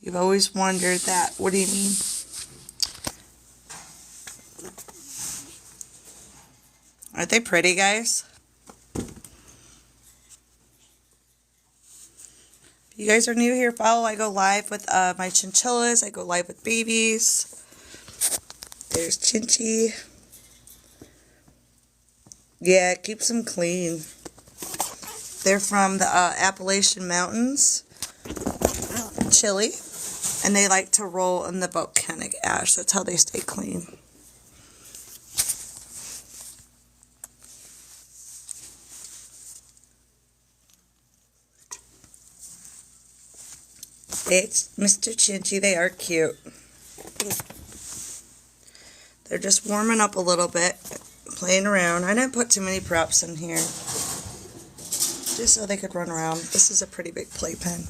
You've always wondered that. What do you mean? Aren't they pretty, guys? If you guys are new here, follow. I go live with my chinchillas. I go live with babies. There's Chinchy. Yeah, it keeps them clean. They're from the Appalachian Mountains, Chile, and they like to roll in the volcanic ash. That's how they stay clean. It's Mr. Chinchy. They are cute. They're just warming up a little bit, playing around. I didn't put too many props in here, just so they could run around. This is a pretty big playpen.